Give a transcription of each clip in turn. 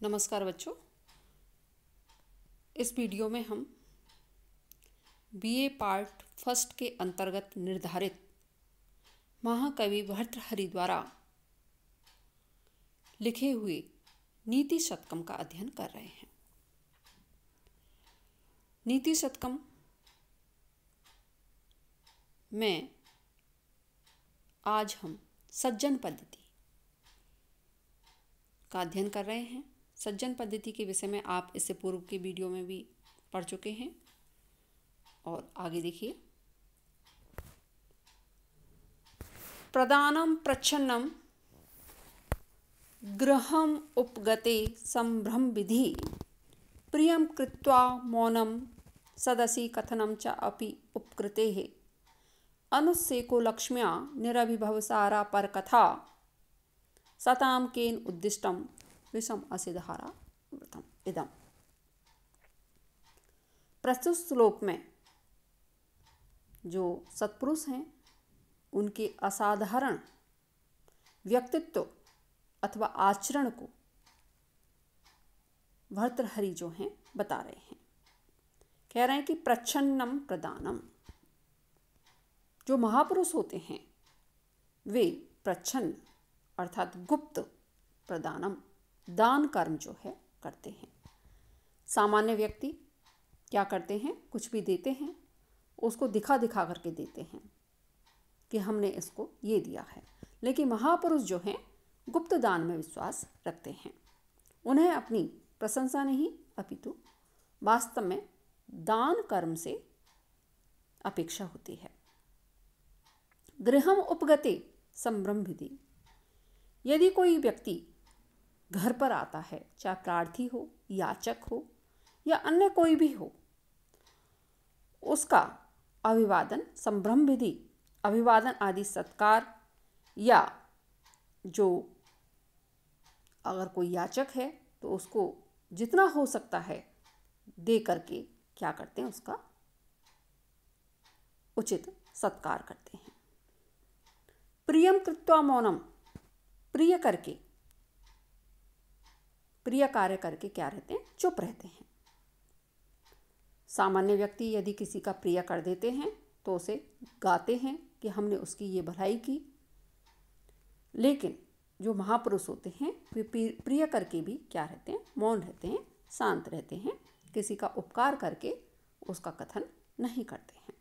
नमस्कार बच्चों, इस वीडियो में हम बीए पार्ट फर्स्ट के अंतर्गत निर्धारित महाकवि भर्तृहरि द्वारा लिखे हुए नीति शतकम का अध्ययन कर रहे हैं। नीति शतकम में आज हम सज्जन पद्धति का अध्ययन कर रहे हैं। सज्जन पद्धति के विषय में आप इससे पूर्व के वीडियो में भी पढ़ चुके हैं और आगे देखिए। प्रदानम प्रच्छन्नम गृहम उपगते संभ्रम विधि प्रियम कृत्वा मौनम सदसि कथनम च अपि उपकृतेः अनुस्सेको लक्ष्म्या निरभिभवसारा पर कथा सताम केन उद्दिष्टम विषम असिधारा व्रतम इदम। प्रस्तुत श्लोक में जो सत्पुरुष हैं उनके असाधारण व्यक्तित्व अथवा आचरण को भर्तृहरि जो हैं बता रहे हैं। कह रहे हैं कि प्रच्छन्नम प्रदानम, जो महापुरुष होते हैं वे प्रच्छन्न अर्थात गुप्त प्रदानम दान कर्म जो है करते हैं। सामान्य व्यक्ति क्या करते हैं, कुछ भी देते हैं उसको दिखा दिखा करके देते हैं कि हमने इसको ये दिया है, लेकिन महापुरुष जो हैं गुप्त दान में विश्वास रखते हैं। उन्हें अपनी प्रशंसा नहीं अपितु वास्तव में दान कर्म से अपेक्षा होती है। गृहम उपगते संभ्रम विधि, यदि कोई व्यक्ति घर पर आता है, चाहे प्रार्थी हो, याचक हो या अन्य कोई भी हो, उसका अभिवादन संभ्रम विधि अभिवादन आदि सत्कार, या जो अगर कोई याचक है तो उसको जितना हो सकता है दे करके क्या करते हैं, उसका उचित सत्कार करते हैं। प्रियम कृत्वा मौनम, प्रिय करके प्रिय कार्य करके क्या रहते हैं, चुप रहते हैं। सामान्य व्यक्ति यदि किसी का प्रिय कर देते हैं तो उसे गाते हैं कि हमने उसकी ये भलाई की, लेकिन जो महापुरुष होते हैं वे प्रिय करके भी क्या रहते हैं, मौन रहते हैं, शांत रहते हैं, किसी का उपकार करके उसका कथन नहीं करते हैं।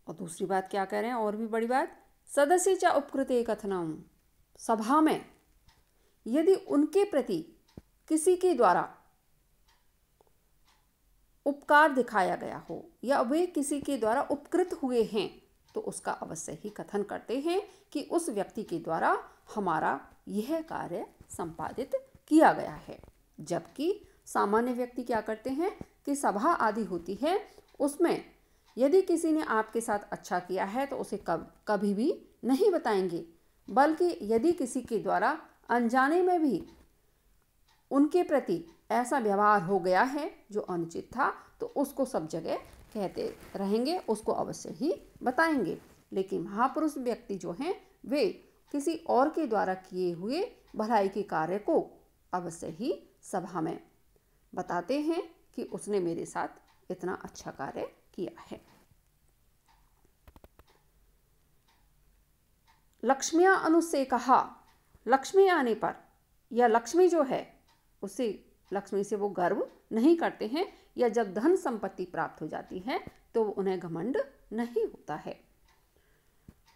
और दूसरी बात क्या कह रहे हैं, और भी बड़ी बात, सदस्य च उपकृते कथनम, सभा में यदि उनके प्रति किसी के द्वारा उपकार दिखाया गया हो या वे किसी के द्वारा उपकृत हुए हैं तो उसका अवश्य ही कथन करते हैं कि उस व्यक्ति के द्वारा हमारा यह कार्य संपादित किया गया है। जबकि सामान्य व्यक्ति क्या करते हैं कि सभा आदि होती है, उसमें यदि किसी ने आपके साथ अच्छा किया है तो उसे कभी भी नहीं बताएंगे, बल्कि यदि किसी के द्वारा अनजाने में भी उनके प्रति ऐसा व्यवहार हो गया है जो अनुचित था तो उसको सब जगह कहते रहेंगे, उसको अवश्य ही बताएंगे। लेकिन महापुरुष व्यक्ति जो हैं वे किसी और के द्वारा किए हुए भलाई के कार्य को अवश्य ही सभा में बताते हैं कि उसने मेरे साथ इतना अच्छा कार्य किया है। लक्ष्म्या अनुसे कहा, लक्ष्मी आने पर या लक्ष्मी जो है उसे लक्ष्मी से वो गर्व नहीं करते हैं, या जब धन संपत्ति प्राप्त हो जाती है तो उन्हें घमंड नहीं होता है।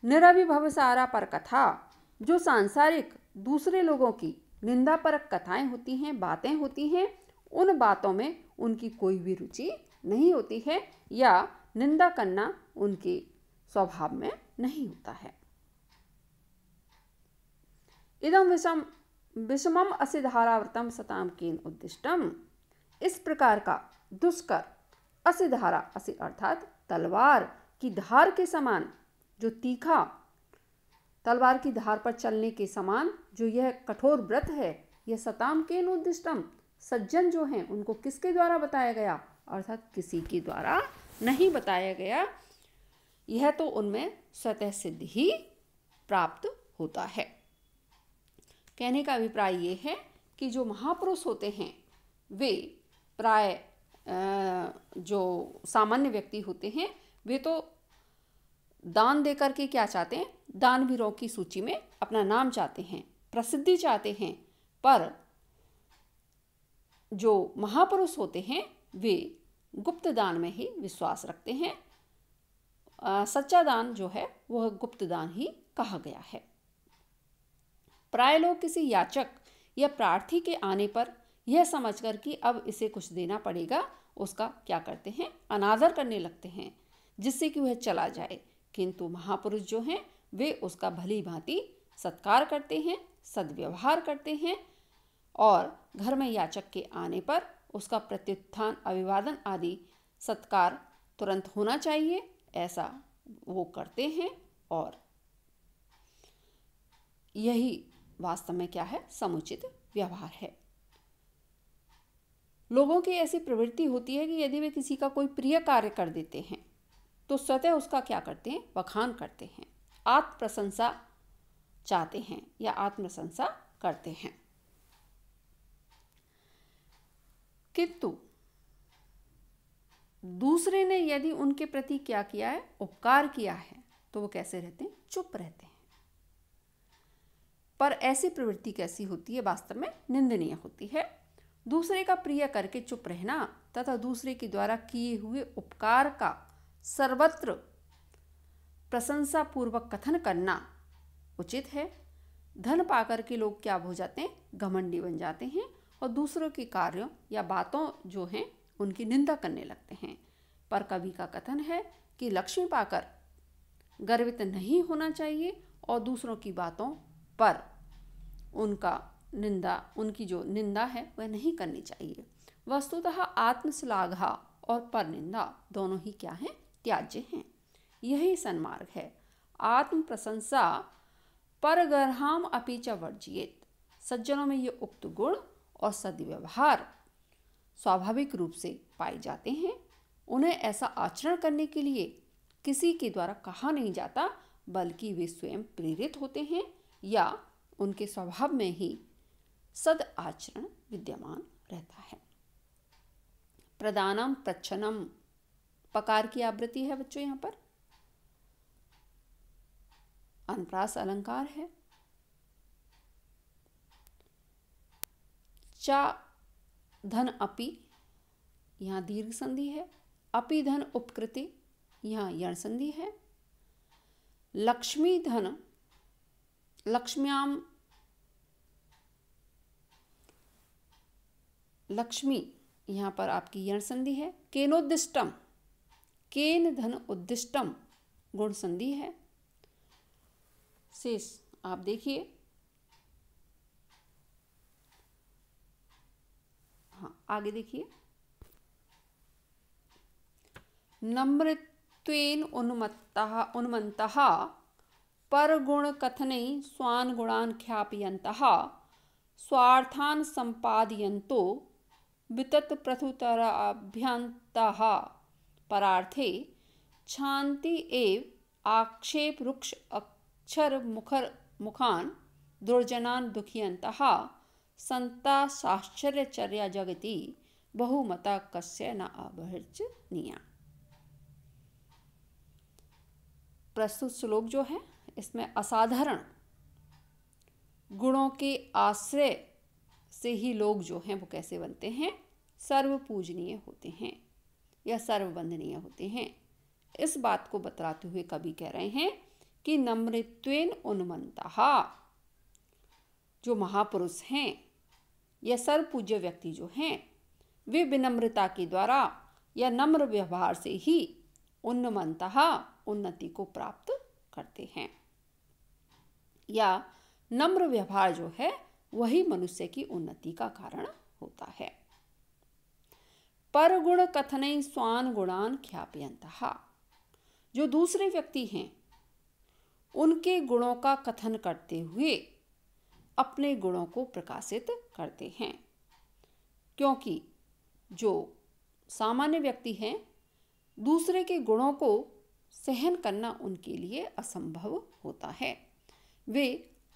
निरभिभवसारा पर कथा, जो सांसारिक दूसरे लोगों की निंदापरक कथाएं होती हैं, बातें होती हैं, उन बातों में उनकी कोई भी रुचि नहीं होती है या निंदा करना उनके स्वभाव में नहीं होता है। इदम विषमम असिधाराव्रतम सताम केन उद्दिष्टम, इस प्रकार का दुष्कर असिधारा, असि अर्थात तलवार की धार के समान, जो तीखा तलवार की धार पर चलने के समान जो यह कठोर व्रत है, यह सताम केन उद्दिष्टम, सज्जन जो हैं उनको किसके द्वारा बताया गया, अर्थात किसी के द्वारा नहीं बताया गया, यह तो उनमें स्वतः सिद्ध ही प्राप्त होता है। कहने का अभिप्राय ये है कि जो महापुरुष होते हैं वे प्राय जो सामान्य व्यक्ति होते हैं वे तो दान देकर के क्या चाहते हैं, दानवीरों की सूची में अपना नाम चाहते हैं, प्रसिद्धि चाहते हैं। पर जो महापुरुष होते हैं वे गुप्त दान में ही विश्वास रखते हैं। सच्चा दान जो है वह गुप्त दान ही कहा गया है। प्राय लोग किसी याचक या प्रार्थी के आने पर यह समझकर कि अब इसे कुछ देना पड़ेगा, उसका क्या करते हैं, अनादर करने लगते हैं जिससे कि वह चला जाए। किंतु महापुरुष जो हैं वे उसका भली भांति सत्कार करते हैं, सद्व्यवहार करते हैं और घर में याचक के आने पर उसका प्रत्युत्थान, अभिवादन आदि सत्कार तुरंत होना चाहिए, ऐसा वो करते हैं। और यही वास्तव में क्या है, समुचित व्यवहार है। लोगों की ऐसी प्रवृत्ति होती है कि यदि वे किसी का कोई प्रिय कार्य कर देते हैं तो स्वतः उसका क्या करते हैं, बखान करते हैं, आत्म प्रशंसा चाहते हैं या आत्म प्रशंसा करते हैं। किंतु दूसरे ने यदि उनके प्रति क्या किया है, उपकार किया है, तो वो कैसे रहते हैं, चुप रहते हैं। पर ऐसी प्रवृत्ति कैसी होती है, वास्तव में निंदनीय होती है। दूसरे का प्रिय करके चुप रहना तथा दूसरे के द्वारा किए हुए उपकार का सर्वत्र प्रशंसा पूर्वक कथन करना उचित है। धन पाकर के लोग क्या हो जाते हैं, घमंडी बन जाते हैं और दूसरों के कार्यों या बातों जो हैं उनकी निंदा करने लगते हैं। पर कवि का कथन है कि लक्ष्मी पाकर गर्वित नहीं होना चाहिए और दूसरों की बातों पर उनकी जो निंदा है वह नहीं करनी चाहिए। वस्तुतः आत्मश्लाघा और पर निंदा दोनों ही क्या हैं, त्याज्य हैं। यही सन्मार्ग है। आत्म प्रशंसा परगर्हाम अपि च वर्जियेत। सज्जनों में ये उक्त गुण और सद्व्यवहार स्वाभाविक रूप से पाए जाते हैं। उन्हें ऐसा आचरण करने के लिए किसी के द्वारा कहा नहीं जाता, बल्कि वे स्वयं प्रेरित होते हैं या उनके स्वभाव में ही सद आचरण विद्यमान रहता है। प्रदानम प्रच्छनम पकार की आवृत्ति है बच्चों, यहाँ पर अनुप्रास अलंकार है। चा धन अपि, यहाँ दीर्घ संधि है। अपि धन उपकृति, यहाँ यण संधि है। लक्ष्मी धन, लक्ष्म्याम, लक्ष्मी यहाँ पर आपकी यण संधि है। केनोद्दिष्टम, केन धन उद्दिष्टम गुण संधि है। शेष आप देखिए, हाँ आगे देखिए। नम्रत्वेन उन्मत्तः परगुण कथनै स्वान् गुणान् ख्यापयन्तः स्वार्थान् सम्पादयन्तो वितत प्रथुतराभ्यन्तः परार्थे क्षान्ति एव आक्षेप रुक्ष अक्षर मुखान् दुर्जनान् दुखयन्तः संता साश्चर्यचर्या जगति बहुमता कस्य न अभर्जनीया। प्रस्तुत श्लोक जो है इसमें असाधारण गुणों के आश्रय से ही लोग जो हैं वो कैसे बनते हैं, सर्व पूजनीय होते हैं या सर्ववंदनीय होते हैं। इस बात को बतलाते हुए कवि कह रहे हैं कि नम्रत्वेन उन्मत्तः, जो महापुरुष हैं या सर्व पूज्य व्यक्ति जो हैं वे विनम्रता के द्वारा या नम्र व्यवहार से ही उन्मत्तः उन्नति को प्राप्त करते हैं। या नम्र व्यवहार जो है वही मनुष्य की उन्नति का कारण होता है। परगुण कथनै स्वान् गुणान् ख्यापयन्तः, जो दूसरे व्यक्ति हैं उनके गुणों का कथन करते हुए अपने गुणों को प्रकाशित करते हैं। क्योंकि जो सामान्य व्यक्ति हैं दूसरे के गुणों को सहन करना उनके लिए असंभव होता है। वे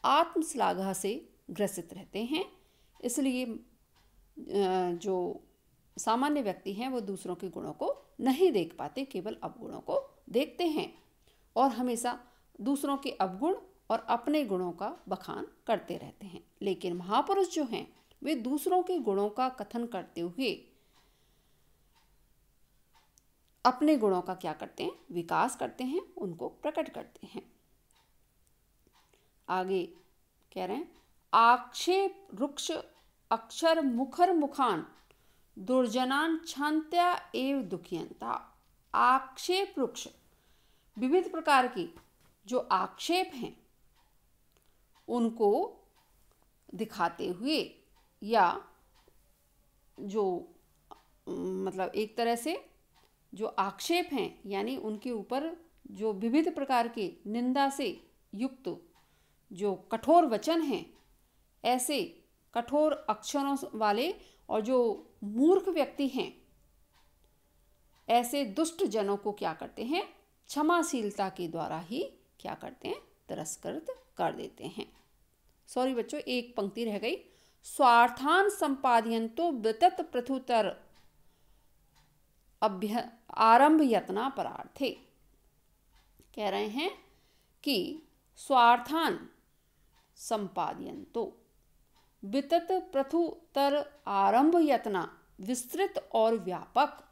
आत्मश्लाघा से ग्रसित रहते हैं। इसलिए जो सामान्य व्यक्ति हैं वो दूसरों के गुणों को नहीं देख पाते, केवल अवगुणों को देखते हैं और हमेशा दूसरों के अवगुण और अपने गुणों का बखान करते रहते हैं। लेकिन महापुरुष जो हैं वे दूसरों के गुणों का कथन करते हुए अपने गुणों का क्या करते हैं, विकास करते हैं, उनको प्रकट करते हैं। आगे कह रहे हैं, आक्षेप रुक्ष अक्षर मुखर मुखान दुर्जनान क्षांत्या एव दुखियंता। आक्षेप रुक्ष, विविध प्रकार की जो आक्षेप हैं उनको दिखाते हुए, या जो मतलब एक तरह से जो आक्षेप हैं यानी उनके ऊपर जो विविध प्रकार के निंदा से युक्त जो कठोर वचन हैं, ऐसे कठोर अक्षरों वाले और जो मूर्ख व्यक्ति हैं, ऐसे दुष्ट जनों को क्या करते हैं, क्षमाशीलता के द्वारा ही क्या करते हैं, तिरस्कृत कर देते हैं। सॉरी बच्चों, एक पंक्ति रह गई। स्वार्थान संपादयन्तो वितत प्रथुतर आरंभ यत्ना परार्थे। कह रहे हैं कि स्वार्थान संपादयन्तो वितत प्रथुतर आरंभ यत्ना, विस्तृत और व्यापक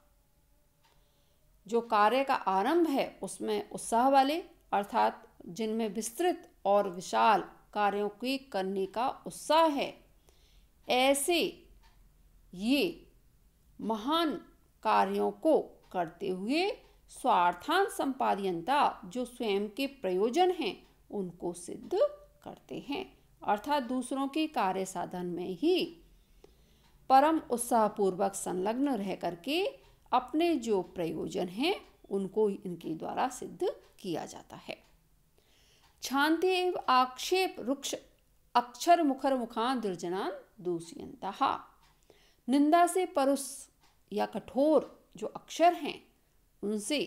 जो कार्य का आरंभ है उसमें उत्साह वाले, अर्थात जिनमें विस्तृत और विशाल कार्यों के करने का उत्साह है, ऐसे ये महान कार्यों को करते हुए स्वार्थान संपादयन्ता, जो स्वयं के प्रयोजन हैं उनको सिद्ध करते हैं। अर्थात दूसरों के कार्य साधन में ही परम उत्साहपूर्वक संलग्न रह करके अपने जो प्रयोजन हैं उनको इनके द्वारा सिद्ध किया जाता है। क्षांति एव आक्षेप रुक्ष अक्षर मुखर मुखान दुर्जनान दूषयन्तः। निंदा से परुष या कठोर जो अक्षर हैं उनसे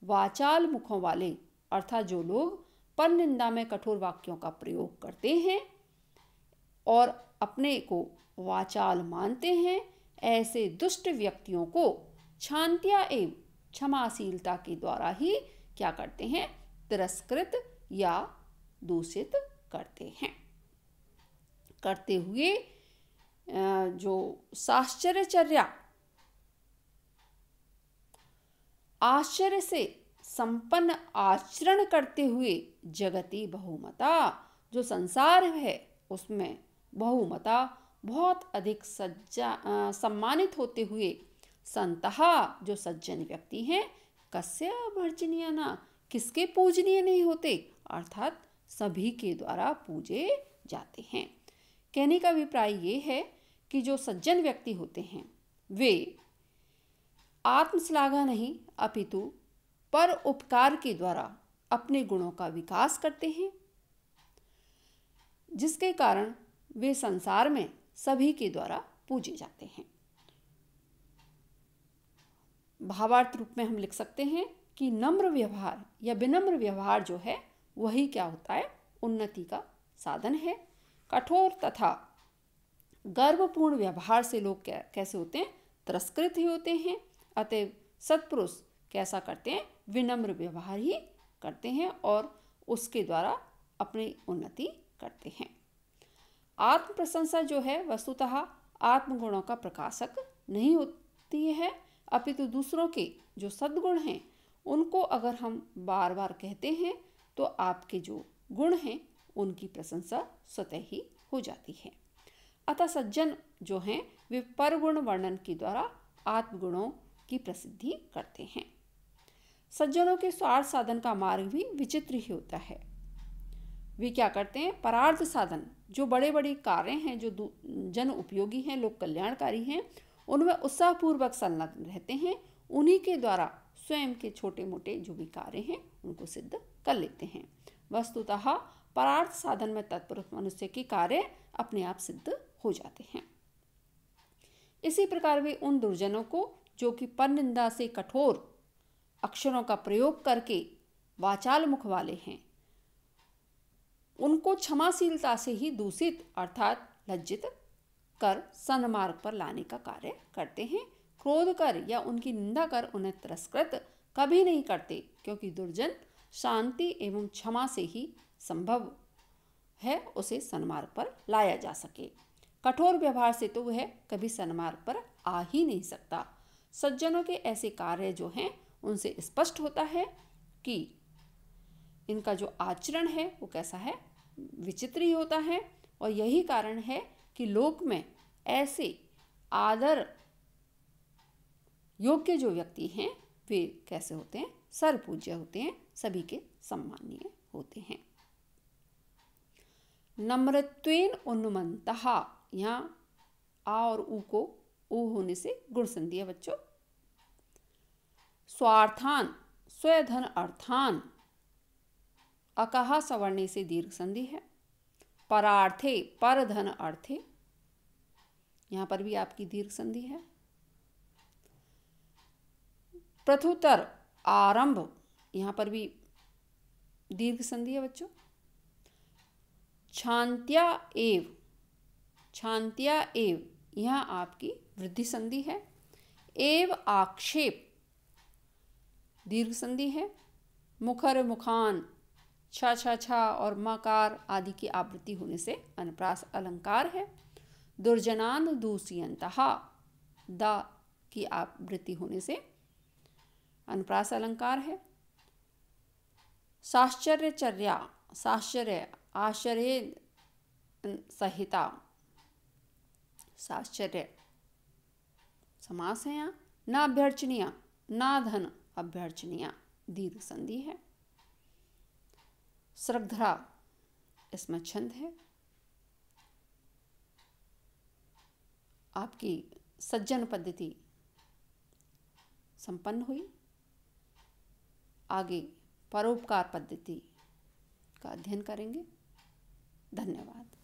वाचाल मुखों वाले, अर्थात जो लोग पर निंदा में कठोर वाक्यों का प्रयोग करते हैं और अपने को वाचाल मानते हैं, ऐसे दुष्ट व्यक्तियों को क्षांत्या एवं क्षमाशीलता के द्वारा ही क्या करते हैं, तिरस्कृत या दूषित करते हैं। करते हुए जो साश्चर्यचर्या, आश्चर्य से संपन्न आचरण करते हुए जगति बहुमता, जो संसार है उसमें बहुमता बहुत अधिक सम्मानित होते हुए संतहा, जो सज्जन व्यक्ति हैं, कस्य वर्जनीय ना, किसके पूजनीय नहीं होते, अर्थात सभी के द्वारा पूजे जाते हैं। कहने का अभिप्राय ये है कि जो सज्जन व्यक्ति होते हैं वे आत्मश्लाघा नहीं अपितु पर उपकार के द्वारा अपने गुणों का विकास करते हैं, जिसके कारण वे संसार में सभी के द्वारा पूजे जाते हैं। भावार्थ रूप में हम लिख सकते हैं कि नम्र व्यवहार या विनम्र व्यवहार जो है वही क्या होता है, उन्नति का साधन है। कठोर तथा गर्वपूर्ण व्यवहार से लोग कैसे होते हैं, तिरस्कृत ही होते हैं। अतएव सत्पुरुष कैसा करते हैं, विनम्र व्यवहार ही करते हैं और उसके द्वारा अपनी उन्नति करते हैं। आत्म प्रशंसा जो है वस्तुतः आत्मगुणों का प्रकाशक नहीं होती है, अपितु दूसरों के जो सद्गुण हैं उनको अगर हम बार बार कहते हैं तो आपके जो गुण हैं उनकी प्रशंसा स्वतः ही हो जाती है। अतः सज्जन जो हैं वे परगुण वर्णन के द्वारा आत्मगुणों की प्रसिद्धि करते हैं। सज्जनों के स्वार्थ साधन का मार्ग भी विचित्र ही होता है। वे क्या करते हैं, परार्थ साधन जो बड़े बड़े कार्य हैं, जो जन उपयोगी हैं, लोक कल्याणकारी हैं, उनमें उत्साहपूर्वक संलग्न रहते हैं। उन्हीं के द्वारा स्वयं के छोटे मोटे जो भी कार्य हैं उनको सिद्ध कर लेते हैं। वस्तुतः परार्थ साधन में तत्पर मनुष्य के कार्य अपने आप सिद्ध हो जाते हैं। इसी प्रकार वे उन दुर्जनों को जो कि परनिंदा से कठोर अक्षरों का प्रयोग करके वाचाल मुख वाले हैं, उनको क्षमाशीलता से ही दूषित अर्थात लज्जित कर सन्मार्ग पर लाने का कार्य करते हैं। क्रोध कर या उनकी निंदा कर उन्हें तिरस्कृत कभी नहीं करते, क्योंकि दुर्जन शांति एवं क्षमा से ही संभव है उसे सन्मार्ग पर लाया जा सके। कठोर व्यवहार से तो वह कभी सन्मार्ग पर आ ही नहीं सकता। सज्जनों के ऐसे कार्य जो हैं उनसे स्पष्ट होता है कि इनका जो आचरण है वो कैसा है, विचित्र ही होता है। और यही कारण है कि लोक में ऐसे आदर योग्य जो व्यक्ति हैं वे कैसे होते हैं, सर्वपूज्य होते हैं, सभी के सम्मानीय होते हैं। नम्रत्वेन उन्मन्तः, यहाँ आ और ऊ को ऊ होने से गुण संधि है बच्चों। स्वार्थान स्वधन अर्थान, अकहा सवर्णे से दीर्घ संधि है। परार्थे पर धन अर्थे, यहाँ पर भी आपकी दीर्घ संधि है। प्रथुतर आरंभ, यहाँ पर भी दीर्घ संधि है बच्चों। छांत्या एव, छांत्या एव, यहाँ आपकी वृद्धि संधि है। एव आक्षेप दीर्घ संधि है। मुखर मुखान, छ छ छ और मकार आदि की आवृत्ति होने से अनुप्रास अलंकार है। दुर्जनान दूषयन्तः, द की आवृत्ति होने से अनुप्रास अलंकार है। साश्चर्यचर्या, साश्चर्य आश्चर्य संहिता, साश्चर्य समास है यहाँ। न अभ्यर्चनीय, न धन अभ्यर्चनीय, दीर्घ संधि है। श्रद्धरा, इसमें छंद है। आपकी सज्जन पद्धति संपन्न हुई। आगे परोपकार पद्धति का अध्ययन करेंगे। धन्यवाद।